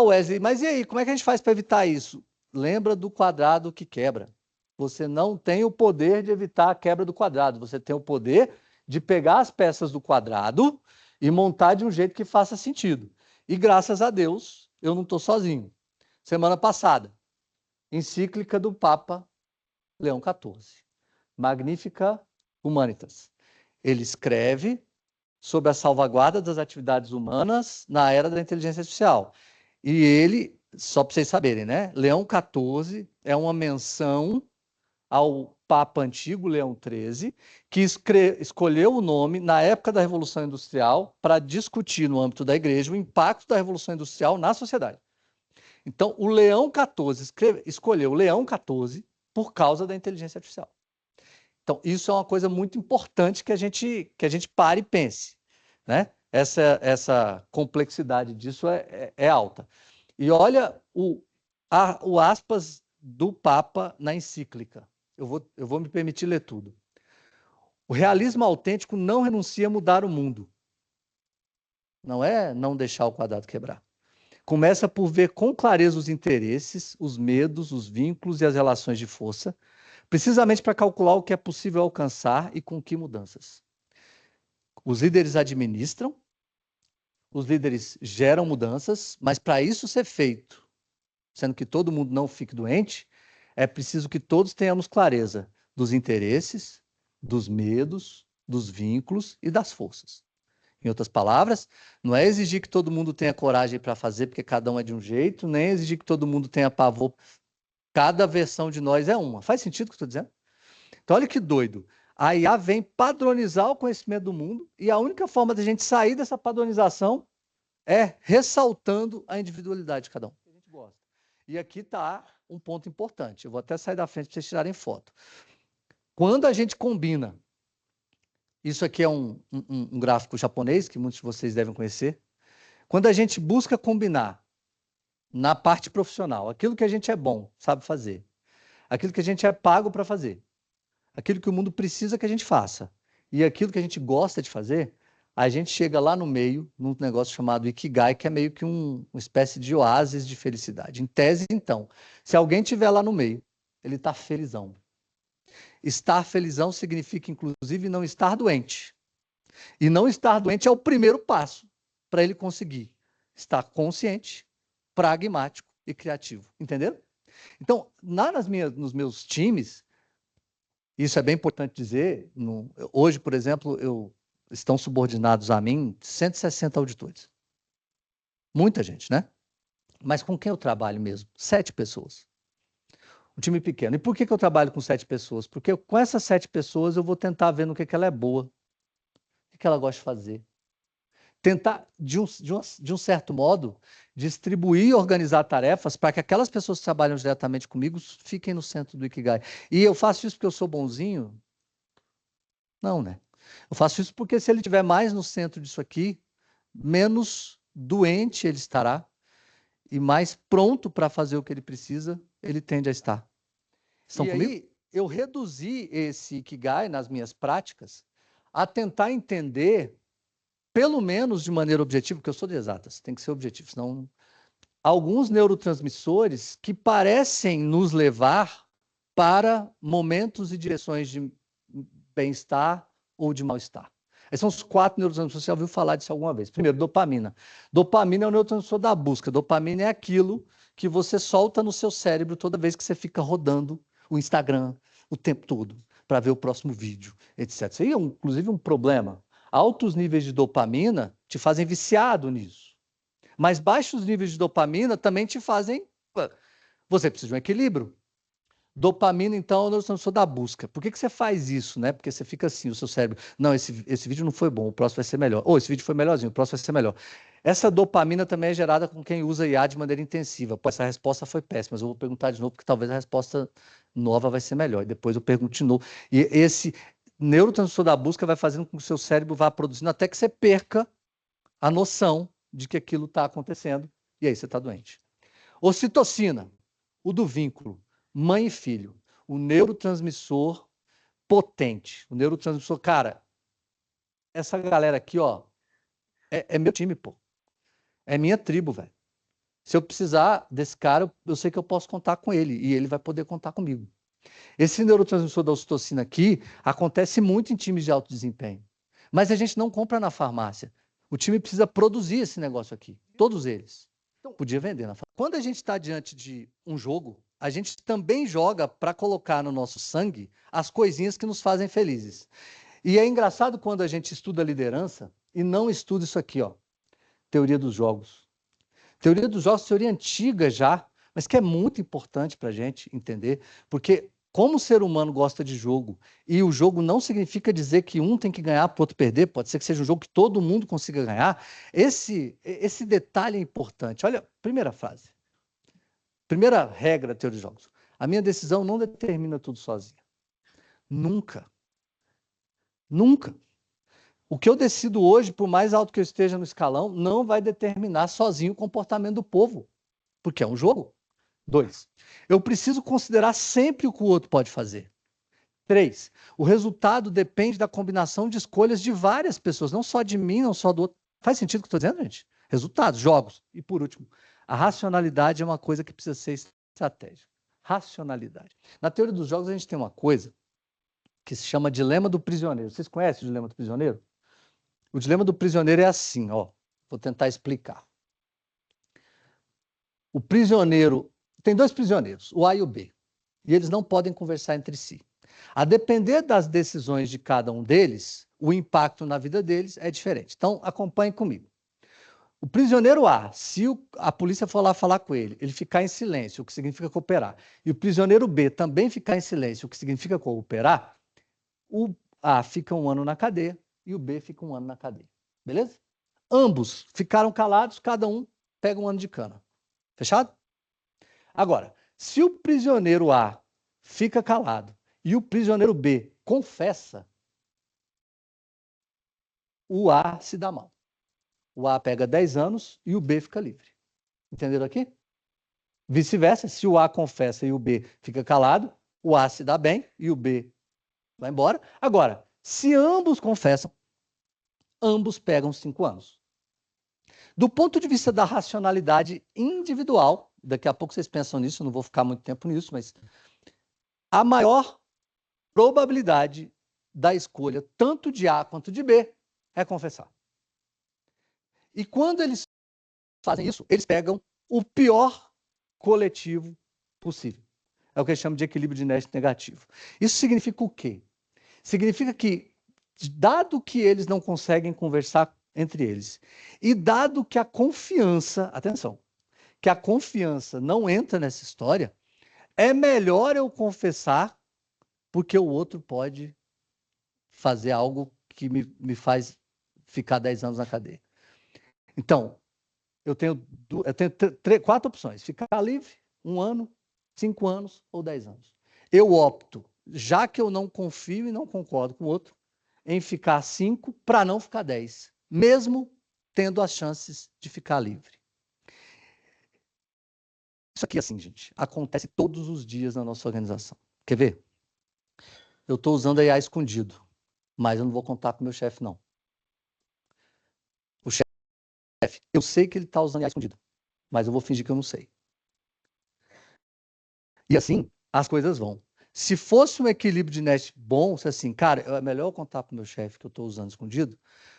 Wesley, mas e aí, como é que a gente faz para evitar isso? Lembra do quadrado que quebra. Você não tem o poder de evitar a quebra do quadrado, você tem o poder de pegar as peças do quadrado e montar de um jeito que faça sentido. E graças a Deus, eu não estou sozinho. Semana passada, encíclica do Papa Leão XIV, Magnificat Humanitas. Ele escreve sobre a salvaguarda das atividades humanas na era da inteligência artificial. E ele, só para vocês saberem, né? Leão XIV é uma menção ao Papa antigo, Leão XIII, que escolheu o nome na época da Revolução Industrial para discutir no âmbito da igreja o impacto da Revolução Industrial na sociedade. Então, o Leão XIV escolheu o Leão XIV por causa da inteligência artificial. Então, isso é uma coisa muito importante que a gente pare e pense, né? Essa complexidade disso é alta. E olha o aspas do Papa na encíclica. Eu vou me permitir ler tudo. O realismo autêntico não renuncia a mudar o mundo. Não é não deixar o quadrado quebrar. Começa por ver com clareza os interesses, os medos, os vínculos e as relações de força, precisamente para calcular o que é possível alcançar e com que mudanças. Os líderes administram, os líderes geram mudanças, mas para isso ser feito, sendo que todo mundo não fique doente, é preciso que todos tenhamos clareza dos interesses, dos medos, dos vínculos e das forças. Em outras palavras, não é exigir que todo mundo tenha coragem para fazer, porque cada um é de um jeito, nem exigir que todo mundo tenha pavor. Cada versão de nós é uma. Faz sentido o que eu estou dizendo? Então, olha que doido. A IA vem padronizar o conhecimento do mundo e a única forma de a gente sair dessa padronização é ressaltando a individualidade de cada um. A gente gosta. E aqui está um ponto importante. Eu vou até sair da frente para vocês tirarem foto. Quando a gente combina, isso aqui é um gráfico japonês, que muitos de vocês devem conhecer. Quando a gente busca combinar na parte profissional aquilo que a gente é bom, sabe fazer, aquilo que a gente é pago para fazer, aquilo que o mundo precisa que a gente faça e aquilo que a gente gosta de fazer, a gente chega lá no meio, num negócio chamado Ikigai, que é meio que uma espécie de oásis de felicidade. Em tese, então, se alguém estiver lá no meio, ele está felizão. Estar felizão significa, inclusive, não estar doente. E não estar doente é o primeiro passo para ele conseguir estar consciente, pragmático e criativo. Entenderam? Então, nos meus times, isso é bem importante dizer, hoje, por exemplo, estão subordinados a mim 160 auditores. Muita gente, né? Mas com quem eu trabalho mesmo? 7 pessoas. Um time pequeno. E por que eu trabalho com 7 pessoas? Porque com essas 7 pessoas eu vou tentar ver no que ela é boa, o que ela gosta de fazer. Tentar, de um certo modo, distribuir e organizar tarefas para que aquelas pessoas que trabalham diretamente comigo fiquem no centro do Ikigai. E eu faço isso porque eu sou bonzinho? Não, né? Eu faço isso porque se ele estiver mais no centro disso aqui, menos doente ele estará e mais pronto para fazer o que ele precisa, ele tende a estar. Estão comigo? Aí, eu reduzi esse Ikigai nas minhas práticas a tentar entender, pelo menos de maneira objetiva, porque eu sou de exatas, tem que ser objetivo, senão alguns neurotransmissores que parecem nos levar para momentos e direções de bem-estar ou de mal-estar. Esses são os 4 neurotransmissores, você já ouviu falar disso alguma vez. Primeiro, dopamina. Dopamina é o neurotransmissor da busca. Dopamina é aquilo que você solta no seu cérebro toda vez que você fica rodando o Instagram o tempo todo para ver o próximo vídeo, etc. Isso aí é, inclusive, um problema. Altos níveis de dopamina te fazem viciado nisso. Mas baixos níveis de dopamina também te fazem... Você precisa de um equilíbrio. Dopamina, então, é o neurotransmissor da busca. Por que você faz isso, né? Porque você fica assim, o seu cérebro, não, esse vídeo não foi bom, o próximo vai ser melhor. Ou esse vídeo foi melhorzinho, o próximo vai ser melhor. Essa dopamina também é gerada com quem usa IA de maneira intensiva. Pô, essa resposta foi péssima, mas eu vou perguntar de novo, porque talvez a resposta nova vai ser melhor. E depois eu pergunto de novo. E esse neurotransmissor da busca vai fazendo com que o seu cérebro vá produzindo até que você perca a noção de que aquilo está acontecendo. E aí você está doente. Ocitocina, o do vínculo. Mãe e filho, o neurotransmissor potente, o neurotransmissor, cara, essa galera aqui, ó, é meu time, pô, é minha tribo, velho. Se eu precisar desse cara, eu sei que eu posso contar com ele e ele vai poder contar comigo. Esse neurotransmissor da ocitocina aqui acontece muito em times de alto desempenho, mas a gente não compra na farmácia. O time precisa produzir esse negócio aqui, todos eles. Então, podia vender na farmácia. Quando a gente está diante de um jogo, a gente também joga para colocar no nosso sangue as coisinhas que nos fazem felizes. E é engraçado quando a gente estuda liderança e não estuda isso aqui, ó, teoria dos jogos. Teoria dos jogos, teoria antiga já, mas que é muito importante para a gente entender, porque como o ser humano gosta de jogo, e o jogo não significa dizer que um tem que ganhar para o outro perder, pode ser que seja um jogo que todo mundo consiga ganhar, esse detalhe é importante. Olha, primeira frase. Primeira regra da teoria dos jogos. A minha decisão não determina tudo sozinha. Nunca. Nunca. O que eu decido hoje, por mais alto que eu esteja no escalão, não vai determinar sozinho o comportamento do povo, porque é um jogo. 2, eu preciso considerar sempre o que o outro pode fazer. 3, o resultado depende da combinação de escolhas de várias pessoas, não só de mim, não só do outro. Faz sentido o que eu estou dizendo, gente? Resultados, jogos. E por último, a racionalidade é uma coisa que precisa ser estratégica. Racionalidade. Na teoria dos jogos, a gente tem uma coisa que se chama dilema do prisioneiro. Vocês conhecem o dilema do prisioneiro? O dilema do prisioneiro é assim, ó. Vou tentar explicar. O prisioneiro... Tem 2 prisioneiros, o A e o B. E eles não podem conversar entre si. A depender das decisões de cada um deles, o impacto na vida deles é diferente. Então, acompanhe comigo. O prisioneiro A, se a polícia for lá falar com ele, ele ficar em silêncio, o que significa cooperar, e o prisioneiro B também ficar em silêncio, o que significa cooperar, o A fica 1 ano na cadeia e o B fica 1 ano na cadeia. Beleza? Ambos ficaram calados, cada um pega 1 ano de cana. Fechado? Agora, se o prisioneiro A fica calado e o prisioneiro B confessa, o A se dá mal. O A pega 10 anos e o B fica livre. Entenderam aqui? Vice-versa, se o A confessa e o B fica calado, o A se dá bem e o B vai embora. Agora, se ambos confessam, ambos pegam 5 anos. Do ponto de vista da racionalidade individual, daqui a pouco vocês pensam nisso, não vou ficar muito tempo nisso, mas a maior probabilidade da escolha, tanto de A quanto de B, é confessar. E quando eles fazem isso, eles pegam o pior coletivo possível. É o que eles chamam de equilíbrio de Nash negativo. Isso significa o quê? Significa que, dado que eles não conseguem conversar entre eles, e dado que a confiança, atenção, que a confiança não entra nessa história, é melhor eu confessar porque o outro pode fazer algo que me faz ficar 10 anos na cadeia. Então, eu tenho 4 opções. Ficar livre, 1 ano, 5 anos ou 10 anos. Eu opto, já que eu não confio e não concordo com o outro, em ficar 5 para não ficar 10, mesmo tendo as chances de ficar livre. Isso aqui, assim, gente, acontece todos os dias na nossa organização. Quer ver? Eu estou usando a IA escondido, mas eu não vou contar para o meu chefe, não. O chefe, eu sei que ele está usando a IA escondido, mas eu vou fingir que eu não sei. E assim, as coisas vão. Se fosse um equilíbrio de Nash bom, se assim, cara, é melhor eu contar para o meu chefe que eu estou usando escondido,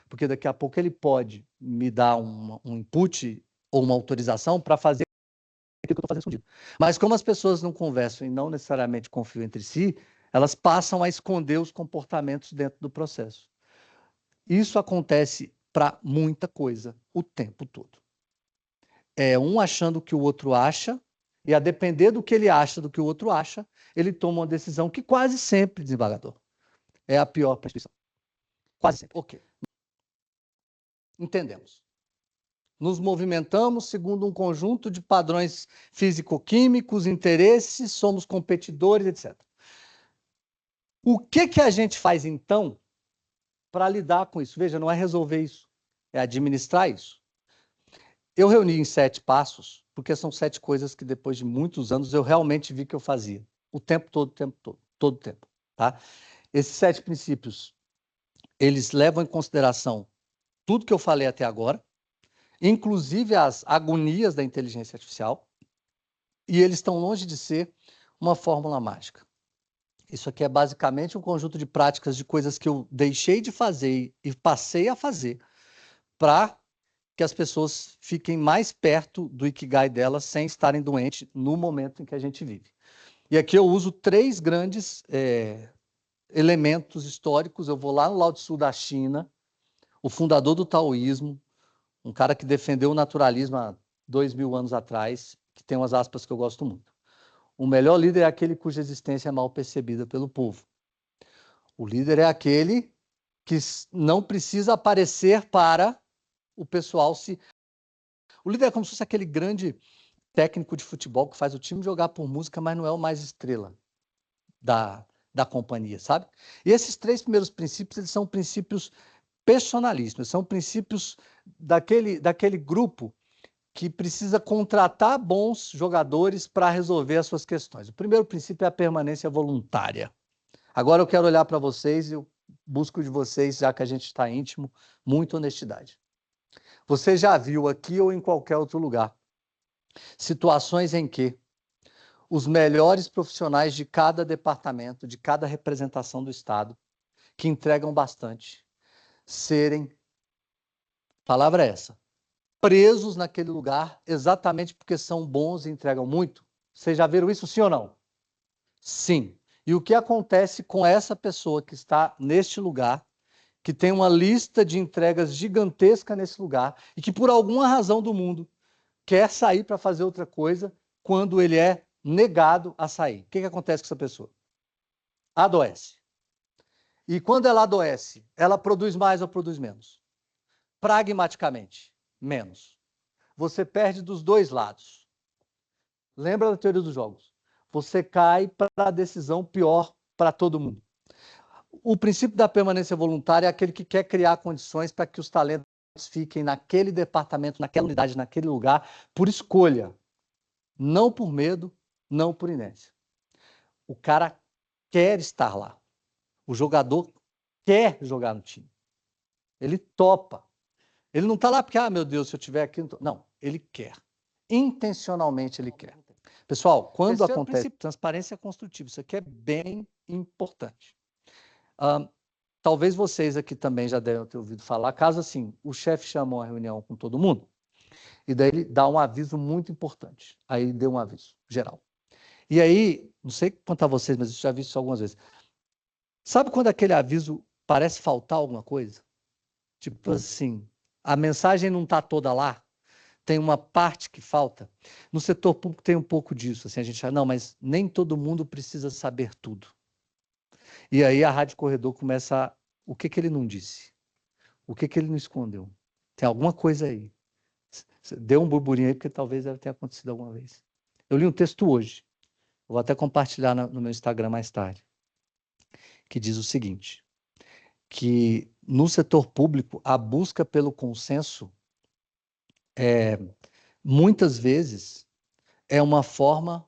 porque daqui a pouco ele pode me dar um input ou uma autorização para fazer aquilo que eu estou fazendo escondido. Mas como as pessoas não conversam e não necessariamente confiam entre si, elas passam a esconder os comportamentos dentro do processo. Isso acontece para muita coisa o tempo todo. É um achando o que o outro acha, e a depender do que ele acha, do que o outro acha, ele toma uma decisão que quase sempre, desembargador, é a pior para a instituição. Quase sempre. Ok. Entendemos. Nos movimentamos segundo um conjunto de padrões físico-químicos, interesses, somos competidores, etc. O que a gente faz, então, para lidar com isso? Veja, não é resolver isso, é administrar isso. Eu reuni em 7 passos, porque são 7 coisas que depois de muitos anos eu realmente vi que eu fazia. O tempo todo, todo o tempo. Tá? Esses 7 princípios, eles levam em consideração tudo que eu falei até agora. inclusive as agonias da inteligência artificial, e eles estão longe de ser uma fórmula mágica. Isso aqui é basicamente um conjunto de práticas de coisas que eu deixei de fazer e passei a fazer para que as pessoas fiquem mais perto do Ikigai delas sem estarem doentes no momento em que a gente vive. E aqui eu uso 3 grandes elementos históricos. Eu vou lá no Lao Tzu da China, o fundador do taoísmo, um cara que defendeu o naturalismo há 2000 anos atrás, que tem umas aspas que eu gosto muito. O melhor líder é aquele cuja existência é mal percebida pelo povo. O líder é aquele que não precisa aparecer para o pessoal se... O líder é como se fosse aquele grande técnico de futebol que faz o time jogar por música, mas não é o mais estrela da companhia, sabe? E esses 3 primeiros princípios, eles são princípios personalíssimos, são princípios daquele grupo que precisa contratar bons jogadores para resolver as suas questões. O primeiro princípio é a permanência voluntária. Agora eu quero olhar para vocês e eu busco de vocês, já que a gente está íntimo, muita honestidade. Você já viu aqui ou em qualquer outro lugar situações em que os melhores profissionais de cada departamento, de cada representação do Estado, que entregam bastante, serem, palavra é essa, presos naquele lugar exatamente porque são bons e entregam muito? Vocês já viram isso, sim ou não? Sim. E o que acontece com essa pessoa que está neste lugar, que tem uma lista de entregas gigantesca nesse lugar e que por alguma razão do mundo quer sair para fazer outra coisa quando ele é negado a sair? O que acontece com essa pessoa? Adoece. E quando ela adoece, ela produz mais ou produz menos? Pragmaticamente, menos. Você perde dos 2 lados. Lembra da teoria dos jogos? Você cai para a decisão pior para todo mundo. O princípio da permanência voluntária é aquele que quer criar condições para que os talentos fiquem naquele departamento, naquela unidade, naquele lugar, por escolha. Não por medo, não por inércia. O cara quer estar lá. O jogador quer jogar no time. Ele topa. Ele não está lá porque, meu Deus, se eu estiver aqui... Não, ele quer. Intencionalmente ele quer. Pessoal, quando acontece transparência construtiva, isso aqui é bem importante. Talvez vocês aqui também já devem ter ouvido falar, caso assim, o chefe chamou uma reunião com todo mundo, e daí ele dá um aviso muito importante. Aí ele deu um aviso geral. E aí, não sei quanto a vocês, mas eu já vi isso algumas vezes. Sabe quando aquele aviso parece faltar alguma coisa? Tipo assim, a mensagem não está toda lá, tem uma parte que falta. No setor público tem um pouco disso. Assim, a gente fala, não, mas nem todo mundo precisa saber tudo. E aí a Rádio Corredor começa a... O que ele não disse? O que ele não escondeu? Tem alguma coisa aí. Deu um burburinho aí, porque talvez deve ter acontecido alguma vez. Eu li um texto hoje, vou até compartilhar no meu Instagram mais tarde, que diz o seguinte, que no setor público a busca pelo consenso muitas vezes é uma forma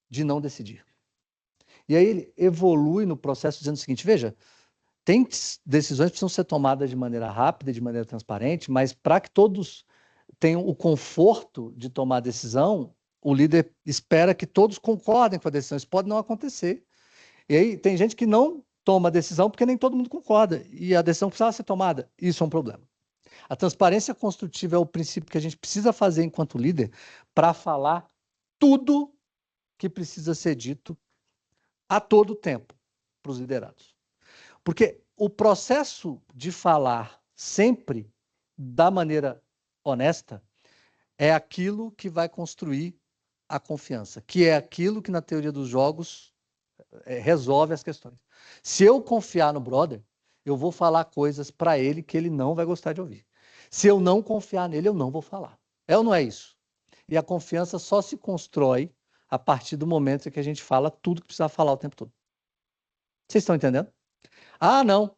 de não decidir. E aí ele evolui no processo dizendo o seguinte, veja, tem decisões que precisam ser tomadas de maneira rápida, de maneira transparente, mas para que todos tenham o conforto de tomar a decisão, o líder espera que todos concordem com a decisão. Isso pode não acontecer. E aí tem gente que não toma a decisão porque nem todo mundo concorda. E a decisão precisava ser tomada. Isso é um problema. A transparência construtiva é o princípio que a gente precisa fazer enquanto líder para falar tudo que precisa ser dito a todo tempo para os liderados. Porque o processo de falar sempre da maneira honesta é aquilo que vai construir a confiança, que é aquilo que na teoria dos jogos resolve as questões. Se eu confiar no brother, eu vou falar coisas para ele que ele não vai gostar de ouvir. Se eu não confiar nele, eu não vou falar. É ou não é isso? E a confiança só se constrói a partir do momento em que a gente fala tudo que precisa falar o tempo todo. Vocês estão entendendo? Ah, não.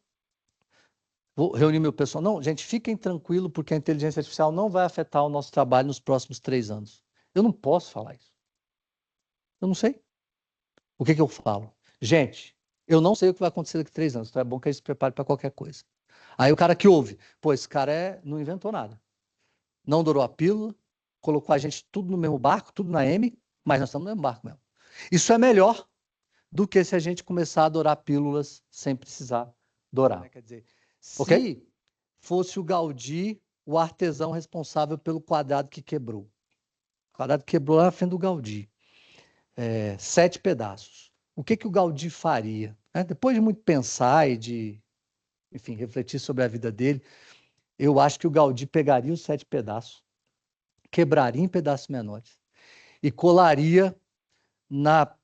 Vou reunir meu pessoal. Não, gente, fiquem tranquilos, porque a inteligência artificial não vai afetar o nosso trabalho nos próximos 3 anos. Eu não posso falar isso. Eu não sei. O que eu falo? Gente, eu não sei o que vai acontecer daqui a 3 anos, então é bom que a gente se prepare para qualquer coisa. Aí o cara que ouve, pô, esse cara não inventou nada. não dourou a pílula, colocou a gente tudo no mesmo barco, tudo na M, mas nós estamos no mesmo barco mesmo. Isso é melhor do que se a gente começar a dourar pílulas sem precisar dourar. Quer dizer, se fosse o Gaudí o artesão responsável pelo quadrado que quebrou. O quadrado quebrou lá na frente do Gaudí. 7 pedaços. O que o Gaudí faria? Depois de muito pensar e de, enfim, refletir sobre a vida dele, eu acho que o Gaudí pegaria os 7 pedaços, quebraria em pedaços menores e colaria na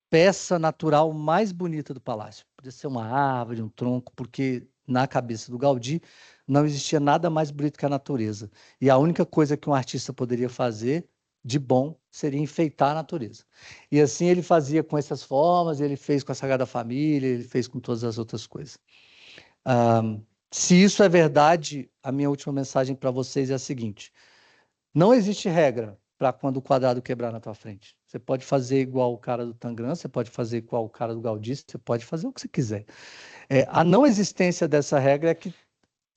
peça natural mais bonita do palácio. Podia ser uma árvore, um tronco, porque na cabeça do Gaudí não existia nada mais bonito que a natureza. E a única coisa que um artista poderia fazer de bom seria enfeitar a natureza. E assim ele fazia com essas formas, ele fez com a Sagrada Família, ele fez com todas as outras coisas. Se isso é verdade, a minha última mensagem para vocês é a seguinte: não existe regra para quando o quadrado quebrar na tua frente. Você pode fazer igual o cara do Tangram, você pode fazer igual o cara do Gaudí, você pode fazer o que você quiser. A não existência dessa regra é que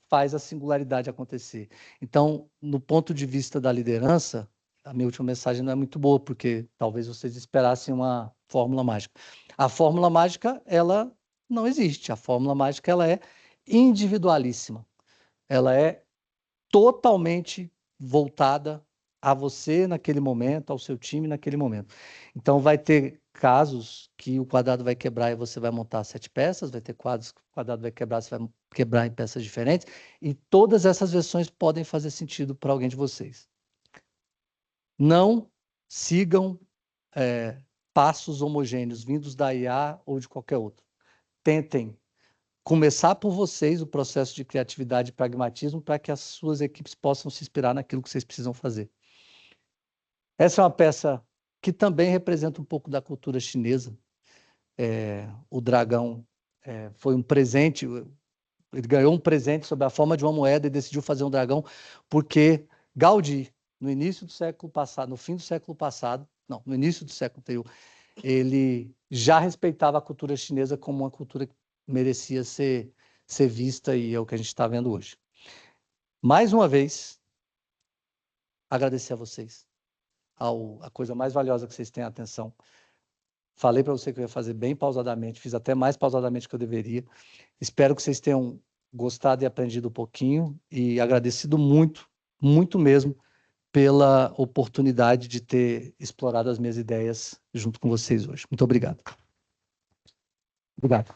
faz a singularidade acontecer. Então, no ponto de vista da liderança, a minha última mensagem não é muito boa, porque talvez vocês esperassem uma fórmula mágica. A fórmula mágica, ela não existe. A fórmula mágica, ela é individualíssima. Ela é totalmente voltada a você naquele momento, ao seu time naquele momento. Então, vai ter casos que o quadrado vai quebrar e você vai montar 7 peças, vai ter quadros que o quadrado vai quebrar, você vai quebrar em peças diferentes, e todas essas versões podem fazer sentido para alguém de vocês. Não sigam passos homogêneos vindos da IA ou de qualquer outro. Tentem começar por vocês o processo de criatividade e pragmatismo para que as suas equipes possam se inspirar naquilo que vocês precisam fazer. Essa é uma peça que também representa um pouco da cultura chinesa. O dragão foi um presente, ele ganhou um presente sob a forma de uma moeda e decidiu fazer um dragão porque Gaudí, no início do século passado, no fim do século passado, não, no início do século anterior, ele já respeitava a cultura chinesa como uma cultura que merecia ser vista, e é o que a gente está vendo hoje. Mais uma vez, agradecer a vocês, a coisa mais valiosa que vocês têm atenção. Falei para você que eu ia fazer bem pausadamente, fiz até mais pausadamente que eu deveria. Espero que vocês tenham gostado e aprendido um pouquinho, e agradecido muito, muito mesmo, pela oportunidade de ter explorado as minhas ideias junto com vocês hoje. Muito obrigado. Obrigado.